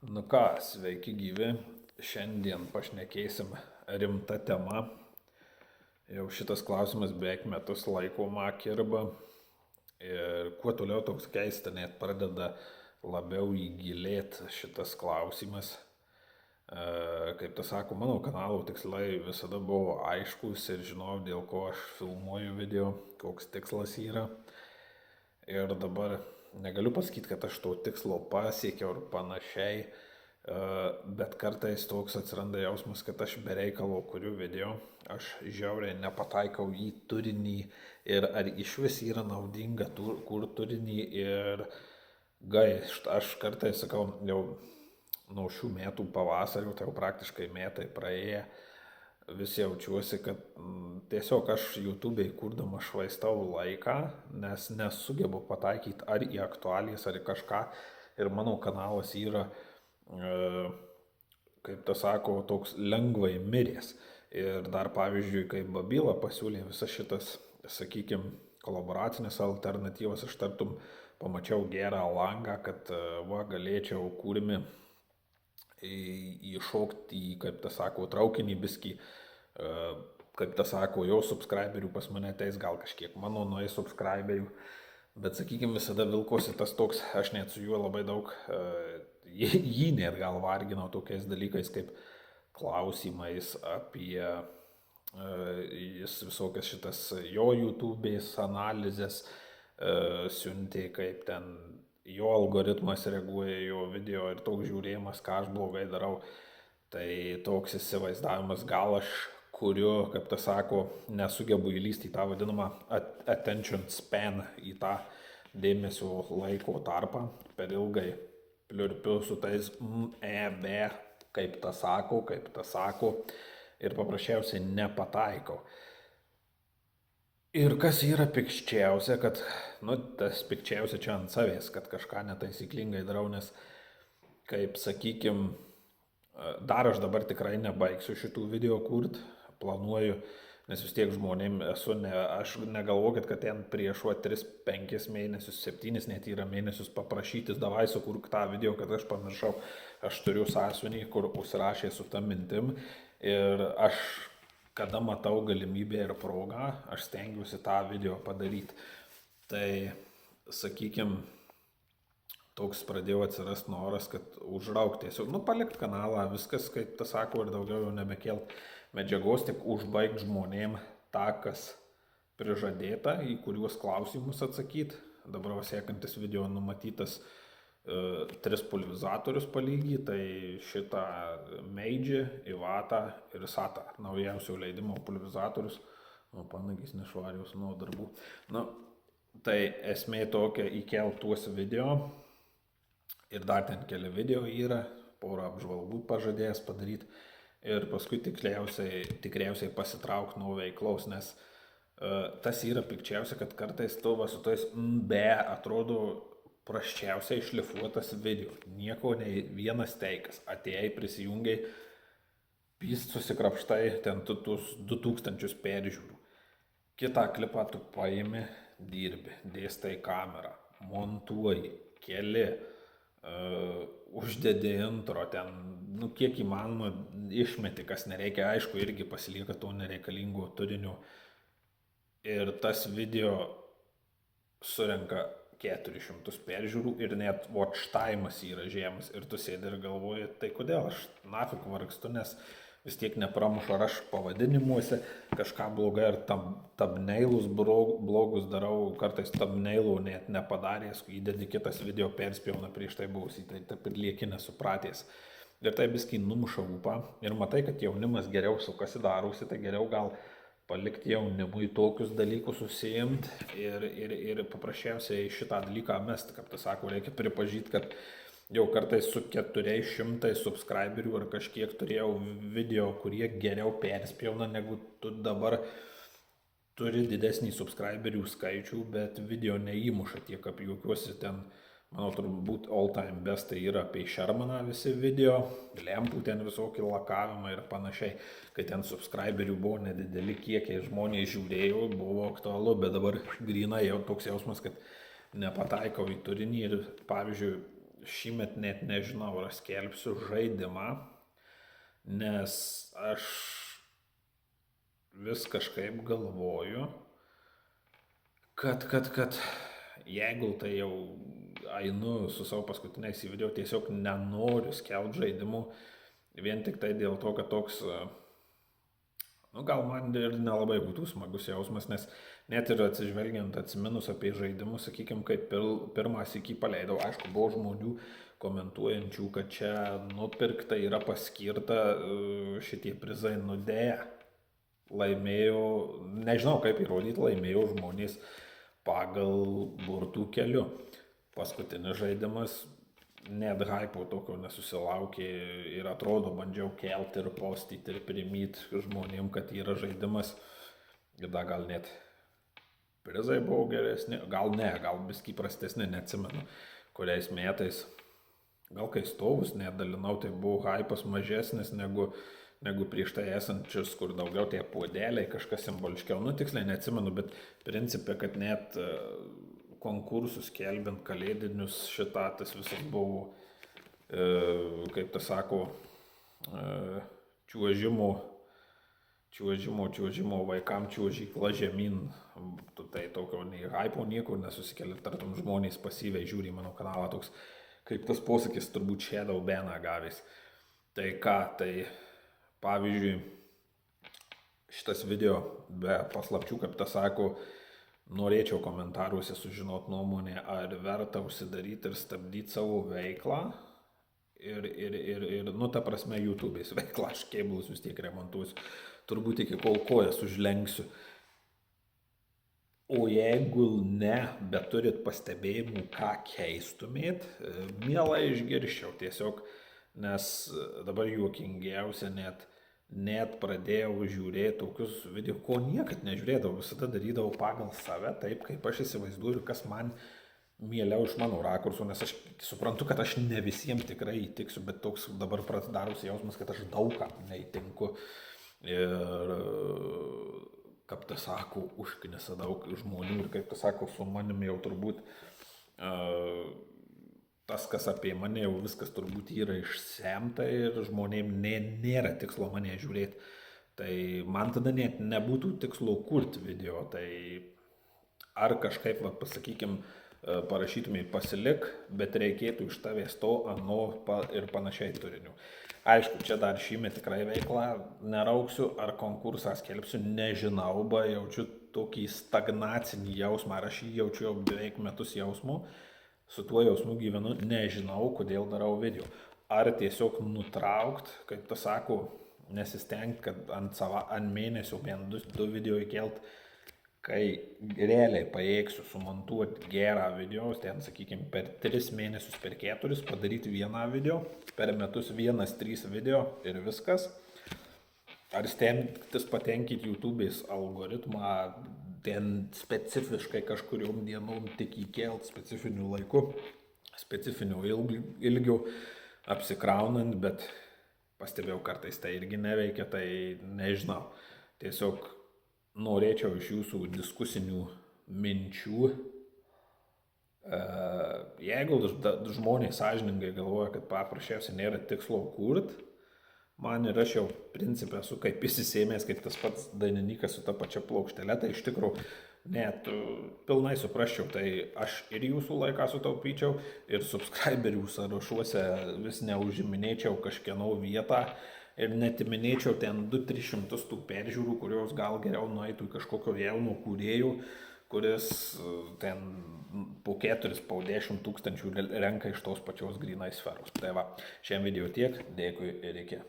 Nu ką, sveiki gyvi. Šiandien pašnekėsim rimta tema. Jau šitas klausimas beveik metus laiko kirba. Ir kuo toliau toks keista, net pradeda labiau įgilėti šitas klausimas. Kaip tas sako, mano kanalo tikslai visada buvo aiškus ir žinau, dėl ko aš filmuoju video, koks tikslas yra. Ir dabar negaliu pasakyti, kad aš to tikslo pasiekiau ir panašiai, bet kartais toks atsiranda jausmas, kad aš be reikalo kuriu video, aš žiauriai nepataikau į turinį ir ar iš vis yra naudinga kur turinį ir gaišt. Aš kartais sakau, jau nuo šių metų pavasario, tai jau praktiškai metai praėję, vis jaučiuosi, kad tiesiog aš YouTube'ai kurdama švaistau laiką, nes nesugebu pataikyti ar į aktualijas, ar į kažką. Ir mano kanalas yra, kaip tas sako, toks lengvai miręs. Ir dar pavyzdžiui, kai Babyla pasiūlė visas šitas, sakykime, kolaboracinės alternatyvas, aš tartum pamačiau gerą langą, kad galėčiau kūrimi įšokti į, kaip tas sako, traukinį biskį, kaip tas sako, jo subscriberių pas mane ateis, gal kažkiek mano nueis subscriberių, bet sakykime, visada vilkosi tas toks, aš net su juo labai daug, jį net gal varginau tokiais dalykais kaip klausimais apie jis visokias šitas jo YouTube'ės analizės siuntė, kaip ten jo algoritmas reaguoja jo video ir toks žiūrėjimas, ką aš blogai darau. Tai toks įsivaizdavimas, gal aš kuriu, kaip tas sako, nesugebu įlysti į tą vadinamą attention span, į tą dėmesio laiko tarpą. Per ilgai pliurpiu su tais be, kaip tas sako, ir paprasčiausiai nepataikau. Ir kas yra pikščiausia, kad, tas pikščiausia čia ant savęs, kad kažką netaisyklingai darau, nes, kaip sakykim, dar aš dabar tikrai nebaigsiu šitų video kurt, planuoju, nes vis tiek žmonėm aš negalvokit, kad ten prieš 3-5 mėnesius, 7 net yra mėnesius paprašytis, davai sukurk tą video, kad aš pamiršau, aš turiu sąsiuvinį, kur užsirašė su tą mintim ir aš kada matau galimybę ir progą, aš stengiuosi tą video padaryti. Tai, sakykime, toks pradėjo atsirast noras, kad užraukti tiesiog, palikt kanalą, viskas, kaip tas sako, ir daugiau jau nebekelt medžiagos, tik užbaigt žmonėm tą, kas prižadėta, į kuriuos klausimus atsakyti. Dabar sekantis video numatytas 3 pulverizatorius palygį, tai šitą Meidži, Ivatą ir Satą, naujausio leidimo pulverizatorius, panagis nešvarius nuo darbų. Tai esmė tokia įkelt tuos video ir dar ten keli video yra, porą apžvalgų pažadėjęs padaryti ir paskui tikriausiai pasitraukti nuo veiklaus, nes tas yra pikčiausia, kad kartais tu su tais atrodo prasčiausiai šlifuotas video. Nieko, nei vienas teikas. Atėjai, prisijungiai, pyst susikrapštai, ten 2000 peržiūrų. Kitą klipą tu paimi, dirbi, dėstai kamerą, montuoji, keli, uždedi intro, ten, kiek įmanoma išmeti, kas nereikia, aišku, irgi pasilieka to nereikalingo turinio. Ir tas video surenka 400 peržiūrų ir net watch time'as yra žemas ir tu sėdi ir galvoji, tai kodėl aš nafik vargstu, nes vis tiek nepramušu, ar aš pavadinimuose kažką blogai, ar thumbnailus blogus darau, kartais thumbnailų net nepadaręs, įdedi kitas video perspjauna prieš tai buvusį, tai taip ir lieki nesupratęs. Ir tai biskį numuša ūpą ir matai, kad jaunimas geriau sukasi darosi, tai geriau gal palikti jaunimui tokius dalykus užsiimti ir paprasčiausiai šitą dalyką mesti, kaip tas sako, reikia pripažyti, kad jau kartais su 400 subscriberių ar kažkiek turėjau video, kurie geriau perspjauna, negu tu dabar turi didesnį subscriberių skaičių, bet video neįmuša tiek, apie juokiuosi ten. Manau, turbūt all time best tai yra apie Shermaną visi video, lempų ten visokį lakavimą ir panašiai. Kai ten subscriberių buvo nedideli kiekiai, žmonės žiūrėjo, buvo aktualu, bet dabar grynai jau toks jausmas, kad nepataikau į turinį ir, pavyzdžiui, šįmet net nežinau, ar skelbsiu žaidimą, nes aš vis kažkaip galvoju, kad jeigu tai jau einu su savo paskutiniais video, tiesiog nenoriu skelbti žaidimų, vien tik tai dėl to, kad toks, gal man ir nelabai būtų smagus jausmas, nes net ir atsižvelgiant atsiminus apie žaidimus, sakykime, kaip pirmas iki paleidau, aišku, buvo žmonių komentuojančių, kad čia nupirkta yra paskirta šitie prizai, nudėję. Laimėjo, nežinau kaip įrodyti, laimėjo žmonės pagal burtų keliu. Paskutinis žaidimas net hypo tokio nesusilaukė ir atrodo bandžiau kelti ir postyti ir primyti žmonėm, kad yra žaidimas. Ir dar gal net prizai buvo geresni, gal ne, gal biskį prastesni, neatsimenu, kuriais metais. Gal kai stovus nedalinau, tai buvo hypas mažesnis negu prieš tai esančius, kur daugiau tie puodeliai, kažkas simboliškiau. Tiksliai neatsimenu, bet principė, kad net konkursus skelbiant kalėdinius tas visas buvo, kaip tas sako, čiuožimo vaikam čiuožykla žemyn. Tai tokio nei hypo niekur nesusikelia, tartum žmonės pasyviai žiūri mano kanalą, toks kaip tas posakis turbūt shadow baną gavęs. Tai ką, tai pavyzdžiui, šitas video be paslapčių, kaip tas sako, norėčiau komentaruose sužinoti nuomonę, ar verta užsidaryti ir stabdyti savo veiklą ir ta prasme, YouTube'ais veiklą, aš kėblus vis tiek remontuosiu, turbūt iki kol kojas užlenksiu. O jeigu ne, bet turit pastebėjimų, ką keistumėt, mielai išgirščiau tiesiog, nes dabar juokingiausia net pradėjau žiūrėti tokius video, ko niekad nežiūrėdavau, visada darydavau pagal save, taip kaip aš įsivaizduoju, kas man mieliau iš mano rakursų, nes aš suprantu, kad aš ne visiems tikrai įtiksiu, bet toks dabar darosi jausmas, kad aš daugam neįtinku ir kaip tas sako, užknisa daug žmonių ir kaip tas sako, su manimi jau turbūt tas, kas apie mane jau viskas turbūt yra išsemta ir žmonėm nėra tikslo mane žiūrėti. Tai man tada net nebūtų tikslo kurti video, tai ar kažkaip, pasakykim, parašytumai pasilik, bet reikėtų iš tavęs to, ano ir panašiai turinių. Aišku, čia dar šįmet tikrai veiklą nerauksiu, ar konkursą skelbsiu, nežinau, jaučiu tokį stagnacinį jausmą, ar aš jį jaučiu jau beveik metus jausmų, su tuo jausmu gyvenu, nežinau, kodėl darau video. Ar tiesiog nutraukt, kaip tas sako, nesistengti, kad ant mėnesio bent 2 video įkelt, kai realiai pajėgsiu sumontuoti gerą video, ten, sakykime, per 3 mėnesius, per 4 padaryti vieną video, per metus 1-3 video ir viskas. Ar stengtis patenkinti YouTube'ais algoritmą, ten specifiškai kažkuriom dienom tik įkelt specifiniu laiku, specifiniu ilgiu apsikraunant, bet pastebėjau kartais tai irgi neveikia, tai nežinau. Tiesiog norėčiau iš jūsų diskusinių minčių. Jeigu žmonės sąžiningai galvoja, kad paprasčiausiai nėra tikslo kurt, man ir aš jau principę esu kaip įsisėmęs, kaip tas pats dainininkas su ta pačia plokštele, tai iš tikrųjų net pilnai suprasčiau, tai aš ir jūsų laiką sutaupyčiau, ir subscriberių sąrašuose vis neužiminėčiau kažkieno vietą, ir netiminėčiau ten 200-300 tų peržiūrų, kurios gal geriau nueitų į kažkokio jauno kūrėjų, kuris ten po 4-10 tūkstančių renka iš tos pačios grynai sferos. Tai va, šiam video tiek, dėkui ir iki.